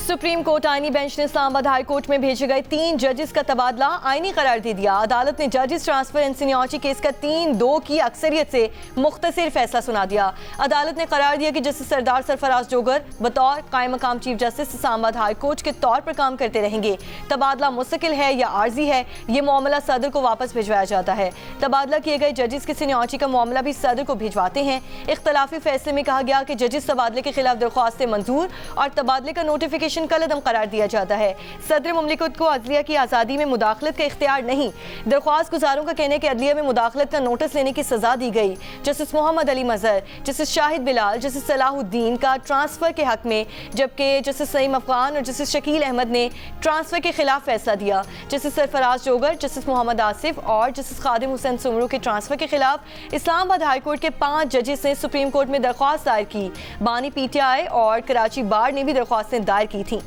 Supreme court आईनी bench ने Islamabad high court में भेजे गए 3 जजेस का तबादला आईनी करार दे दिया। अदालत ने जजेस ट्रांसफर एंड सीनियरिटी केस का 3-2 की अक्सरियत से मुख्तसर फैसला सुना दिया। अदालत ने करार दिया कि जस्टिस सरदार सरफराज जोगर बतौर कायम मकाम chief justice Islamabad high court के तौर पर काम करते रहेंगे। तबादला मुस्तकिल है या आर्जी है, ये मामला सदर को वापस भिजवाया जाता है। तबादला किए गए जजेस की सीनियरिटी का मामला भी सदर को भिजवाते हैं। इख्तलाफी फैसले में कहा गया कि जजेस तबादले के खिलाफ दरख्वास्तें मंजूर और तबादले का नोटिफिकेशन कलअदम करार दिया जाता है। सदर मुमलिकत को अदलिया की आज़ादी में मुदाखलत का इख्तियार नहीं। दरख्वास्त गुजारों का कहने के अदलिया में मुदाखलत का नोटिस लेने की सजा दी गई। जस्टिस मोहम्मद अली मजहर, जस्टिस शाहिद बिलाल, जस्टिस सलाहुद्दीन का ट्रांसफर के हक में, जबकि जस्टिस सईम अफगान और जस्टिस शकील अहमद ने ट्रांसफर के खिलाफ फैसला दिया। जस्टिस सरफराज जोगर, जस्टिस मोहम्मद आसिफ और जस्टिस खादिम हुसैन सुमरू के ट्रांसफर के खिलाफ इस्लामाबाद हाई कोर्ट के 5 जजेस ने सुप्रीम कोर्ट में दरख्वास्त दायर की। बानी पीटीआई और कराची बार ने भी दरख्वास्तें दायर की थीं।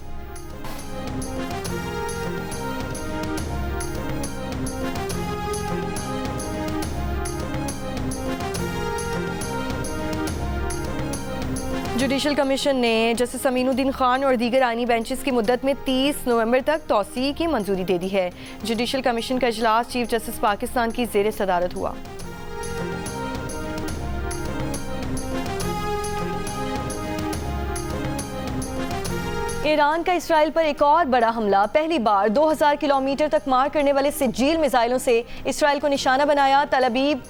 जुडिशल कमीशन ने जस्टिस अमीनुद्दीन खान और दीगर आईनी बेंचेस की मुद्दत में 30 नवंबर तक तौसीए की मंजूरी दे दी है। जुडिशल कमीशन का इजलास चीफ जस्टिस पाकिस्तान की ज़ेर सदारत हुआ। ईरान का इसराइल पर एक और बड़ा हमला। पहली बार 2000 किलोमीटर तक मार करने वाले सिज्जील मिसाइलों से इसराइल को निशाना बनाया। तल अबीब,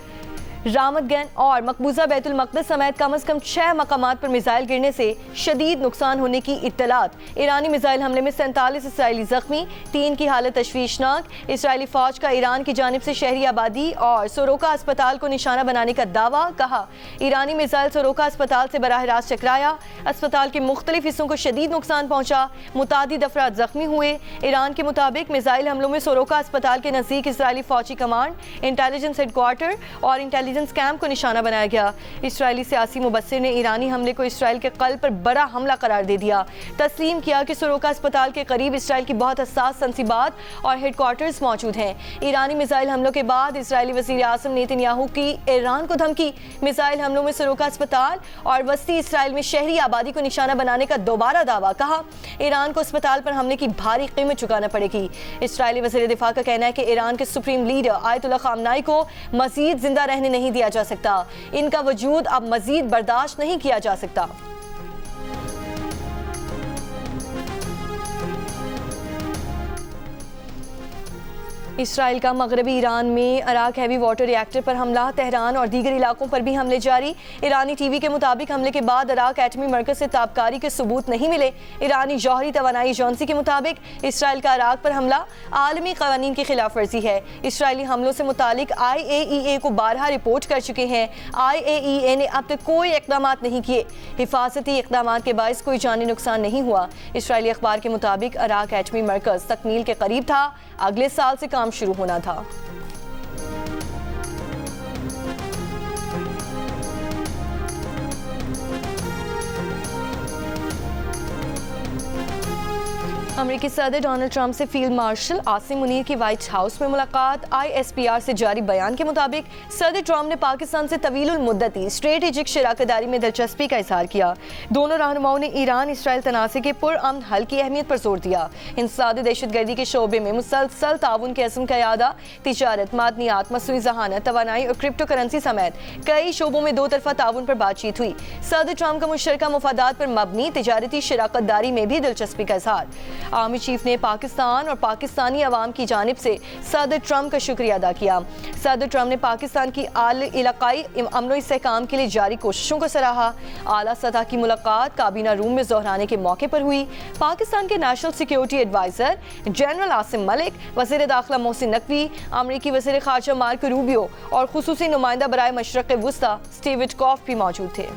रामतगन और मकबूजा बैतुल मक़दस समेत कम से कम 6 मकामात पर मिसाइल गिरने से शदीद नुकसान होने की इत्तलात। ईरानी मिसाइल हमले में 47 इसराइली जख्मी, 3 की हालत तशवीशनाक। इसराइली फौज का ईरान की जानिब से शहरी आबादी और सोरोका अस्पताल को निशाना बनाने का दावा। कहा, ईरानी मिसाइल सोरोका अस्पताल से बराह रास्त टकराया। अस्पताल के मुख्तलिफ हिस्सों को शदीद नुकसान पहुंचा, मुतादिद अफराद जख्मी हुए। ईरान के मुताबिक मिसाइल हमलों में सोरोका अस्पताल के नज़दीक इसराइली फौजी कमांड, इंटेलिजेंस हेडक्वार्टर और इंटेलिजेंस कैंप को निशाना बनाया गया। इसराइली सियासी मुबस्सिर ने ईरानी हमले को इसराइल के क़ल्ब पर बड़ा हमला करार दे दिया। तस्लीम किया कि सोरोका अस्पताल के करीब इसराइल की बहुत हसास तंसीबात और हेडक्वार्टर्स मौजूद हैं। ईरानी मिसाइल हमलों के बाद इसराइली वज़ीर आज़म नेतन्याहू की ईरान को धमकी। मिसाइल हमलों में सोरोका अस्पताल और वस्ती इसराइल में शहरी आबादी को निशाना बनाने का दोबारा दावा। कहा, ईरान को अस्पताल पर हमले की भारी कीमत चुकाना पड़ेगी। इसराइली वज़ीर दिफा का कहना है कि ईरान के सुप्रीम लीडर आयतुल्लाह खामनाई को मज़ीद जिंदा रहने नहीं दिया जा सकता। इनका वजूद अब मजीद बर्दाश्त नहीं किया जा सकता। इसराइल का मगरबी ईरान में अराक हैवी वाटर रिएक्टर पर हमला। तेहरान और दीगर इलाकों पर भी हमले जारी। ईरानी टीवी के मुताबिक हमले के बाद अराक एटमी मरकज से ताबकारी के सबूत नहीं मिले। ईरानी जौहरी तवानाई एजेंसी के मुताबिक इसराइल का अराक पर हमला आलमी कानून की खिलाफ वर्जी है। इसराइली हमलों से मुतालिक IAEA को 12 रिपोर्ट कर चुके हैं। IAEA ने अब तक कोई इकदाम नहीं किए। हिफाजती इकदाम के बायस कोई जानी नुकसान नहीं हुआ। इसराइली अखबार के मुताबिक अराक एटमी मरकज तकमील के करीब था, अगले साल से काम शुरू होना था। अमेरिकी सदर डोनाल्ड ट्रंप से फील्ड मार्शल आसिम मुनीर की व्हाइट हाउस में मुलाकात। ISPR से जारी बयान के मुताबिक सदर ट्रंप ने पाकिस्तान से तवीलुल मुद्दती स्ट्रेटेजिक शराकतदारी में दिलचस्पी का इजहार किया। दोनों रहनुमाओं ने ईरान इसराइल तनाज़े के पुरअमन हल की अहमियत पर जोर दिया। इंसदाद दहशतगर्दी के शोबे में मुसलसल ताउन के अज़्म का यादा, तिजारत, मादनियात, मसनूई ज़हानत, तवानाई और क्रिप्टो करेंसी समेत कई शोबों में 2 तरफा ताउन पर बातचीत हुई। सदर ट्रंप का मुश्तरका मुफादात पर मबनी तिजारती शराकतदारी में भी दिलचस्पी का इजहार। आर्मी चीफ ने पाकिस्तान और पाकिस्तानी अवाम की जानिब से सदर ट्रंप का शुक्रिया अदा किया। सदर ट्रंप ने पाकिस्तान की इलाकाई अमन इस्तेहकाम के लिए जारी कोशिशों को सराहा। आला सतह की मुलाकात काबीना रूम में दोहराने के मौके पर हुई। पाकिस्तान के national security adviser general Asim Malik, वज़ीर दाखिला मोहसिन नकवी, अमरीकी वज़ीर ख़ारजा मार्को रूबियो और खुसूसी नुमाइंदा बराए मशरक़ वुस्ता स्टीव विटकॉफ भी मौजूद थे।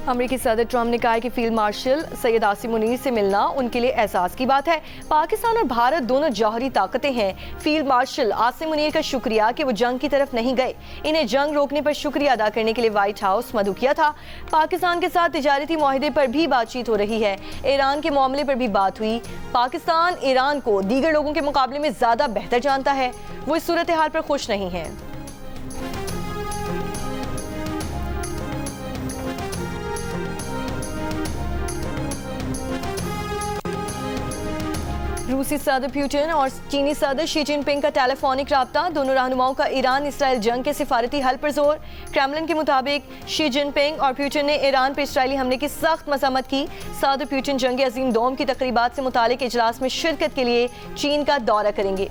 अमेरिकी सदर ट्रंप ने कहा है कि फील्ड मार्शल सैयद आसिम मुनीर से मिलना उनके लिए एहसास की बात है। पाकिस्तान और भारत दोनों जौहरी ताकतें हैं। फील्ड मार्शल आसिम मुनीर का शुक्रिया कि वो जंग की तरफ नहीं गए। इन्हें जंग रोकने पर शुक्रिया अदा करने के लिए व्हाइट हाउस मदऊ किया था। पाकिस्तान के साथ तिजारती मुआहदे पर भी बातचीत हो रही है। ईरान के मामले पर भी बात हुई। पाकिस्तान ईरान को दीगर लोगों के मुकाबले में ज्यादा बेहतर जानता है। वो इस सूरत हाल पर खुश नहीं है। रूसी सदर पुतिन और चीनी सदर शी जिनपिंग का टेलीफोनिक राब्ता। दोनों रहनुमाओं का ईरान इसराइल जंग के सिफारती हल पर जोर। क्रेमलिन के मुताबिक शी जिनपिंग और पुतिन ने ईरान पर इसराइली हमले की सख्त मजम्मत की। सदर पुतिन जंग अजीम दोम की तकरीबात से मुतालिक इजलास में शिरकत के लिए चीन का दौरा करेंगे।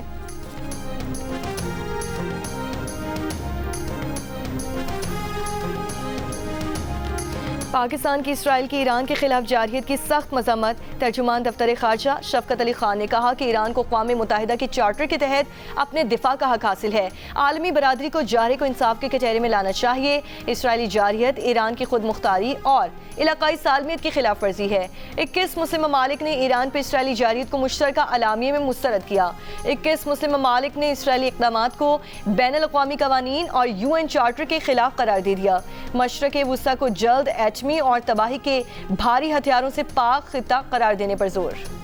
पाकिस्तान की इसराइल की ईरान के खिलाफ जारहियत की सख्त मजम्मत। तर्जुमान दफ्तर खारजा शफकत अली खान ने कहा कि ईरान को अक़वाम मुत्तहिदा के चार्टर के तहत अपने दिफा का हक हासिल है। आलमी बरादरी को जारहे को इंसाफ के कटहरे में लाना चाहिए। इसराइली जारहियत ईरान की खुद मुख्तारी और इलाकाई सालमियत की खिलाफ वर्जी है। 21 मुस्लिम ममालिक ने ईरान पर इसराइली जारहियत को मुश्तरका अलामिये में मुस्तरद किया। 21 मुस्लिम ममालिक ने इसराइली इक़दामात को बैनुल अक़वामी कवानीन और UN चार्टर के खिलाफ करार दे दिया। मशरक़ वुस्ता को जल्द एटमी और तबाही के भारी हथियारों से पाक खिता करार देने पर जोर।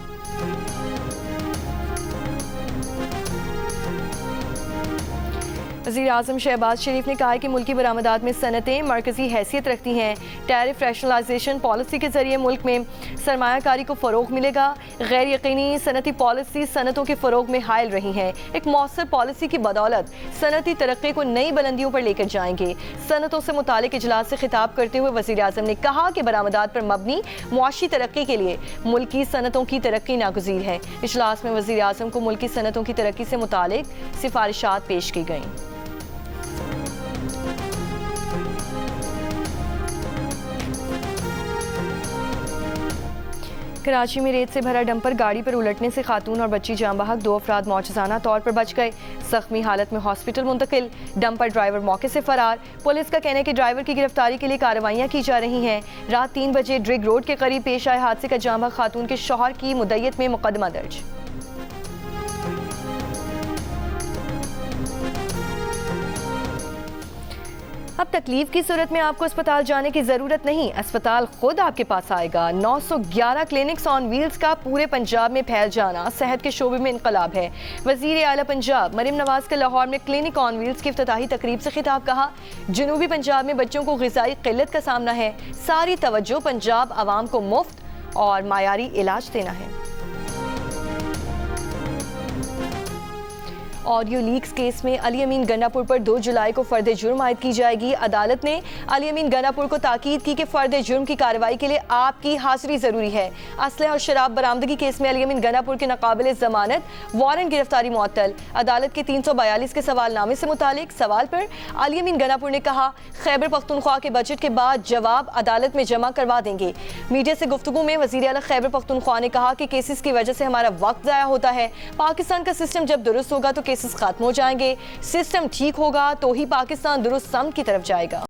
वज़ीर आज़म शहबाज शरीफ ने कहा है कि मुल्की बरामदात में सनतें मरकज़ी हैसियत रखती हैं। टैरिफ रैशनलाइजेशन पॉलिसी के जरिए मुल्क में सरमायाकारी को फ़रोग़ मिलेगा। गैर यकीनी सनती पॉलिसी सनतों के फ़रोग़ में हायल रही हैं। एक मौसर पॉलिसी की बदौलत सनती तरक्की को नई बुलंदियों पर लेकर जाएंगे। सनतों से मुतालिक इजलास से खिताब करते हुए वज़ीर आज़म ने कहा कि बरामदात पर मबनी मुआशी तरक्की के लिए मुल्की सनतों की तरक्की नागुज़ीर है। इजलास में वज़ीर आज़म को मुल्की सनतों की तरक्की से मुतालिक सिफारिशात पेश की गईं। कराची में रेत से भरा डंपर गाड़ी पर उलटने से खातून और बच्ची जान बहक। 2 अफराद मौजज़ाना तौर पर बच गए। जख्मी हालत में हॉस्पिटल मुंतकिल। डंपर ड्राइवर मौके से फरार। पुलिस का कहना है कि ड्राइवर की गिरफ्तारी के लिए कार्रवाइयाँ की जा रही हैं। रात 3 बजे ड्रिग रोड के करीब पेश आए हादसे का जान बहक खातून के शौहर की मुद्दत में मुकदमा दर्ज। अब तकलीफ की सूरत में आपको अस्पताल जाने की ज़रूरत नहीं, अस्पताल खुद आपके पास आएगा। 911 क्लिनिक्स ऑन व्हील्स का पूरे पंजाब में फैल जाना सेहत के शोबे में इनकलाब है। वज़ीर आला पंजाब मरियम नवाज का लाहौर में क्लिनिक ऑन व्हील्स की इफ्तिताही तकरीब से खिताब। कहा, जनूबी पंजाब में बच्चों को ग़िज़ाई क़िल्लत का सामना है। सारी तवज्जो पंजाब आवाम को मुफ्त और मायारी इलाज देना है। ऑडियो लीक्स केस में अली अमीन गंडापुर पर 2 जुलाई को फर्द जुर्म आयद की जाएगी। अदालत ने अली अमीन गंडापुर को ताकीद की कि फर्द जुर्म की कार्रवाई के लिए आपकी हाजिरी जरूरी है। असलह और शराब बरामदगी केस में अली अमीन गंडापुर के नाकाबिल जमानत वारंट गिरफ्तारी मुअत्तल। अदालत के 342 के सवालनामे से मुतालिक सवाल पर अली अमीन गंडापुर ने कहा, खैबर पख्तूनख्वा के बजट के बाद जवाब अदालत में जमा करवा देंगे। मीडिया से गुफ्तगू में वज़ीर आला खैबर पख्तूनख्वा ने कहा कि केसेस की वजह से हमारा वक्त ज़ाया होता है। पाकिस्तान का सिस्टम जब दुरुस्त होगा तो केसेस खत्म हो जाएंगे। सिस्टम ठीक होगा तो ही पाकिस्तान दुरुस्त समत की तरफ जाएगा।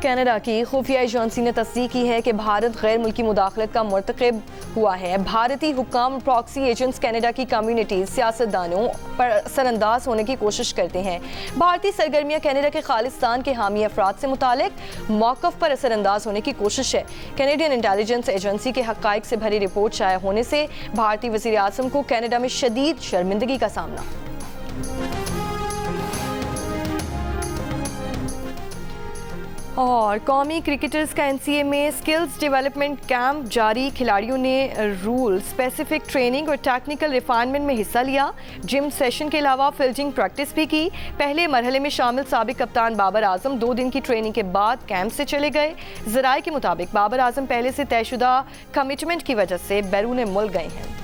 कनाडा की खुफिया एजेंसी ने तस्दीक की है कि भारत गैर मुल्की मुदाखलत का मुर्तकिब हुआ है। भारतीय हुक्काम प्रॉक्सी एजेंट्स कनाडा की कम्युनिटी सियासतदानों पर असरअंदाज होने की कोशिश करते हैं। भारतीय सरगर्मियां कनाडा के खालिस्तान के हामी अफराद से मुतालिक मौक़िफ़ पर असरअंदाज होने की कोशिश है। कैनेडियन इंटेलिजेंस एजेंसी के हक़ाइक़ से भरी रिपोर्ट शाया होने से भारतीय वज़ीर आज़म को कनाडा में शदीद शर्मिंदगी का सामना। और कौमी क्रिकेटर्स का NCA में स्किल्स डेवलपमेंट कैंप जारी। खिलाड़ियों ने रूल स्पेसिफिक ट्रेनिंग और टेक्निकल रिफाइनमेंट में हिस्सा लिया। जिम सेशन के अलावा फील्डिंग प्रैक्टिस भी की। पहले मरहले में शामिल साबिक कप्तान बाबर आजम 2 दिन की ट्रेनिंग के बाद कैंप से चले गए। ज़राए के मुताबिक बाबर आजम पहले से तयशुदा कमिटमेंट की वजह से बैरून मुल्क गए हैं।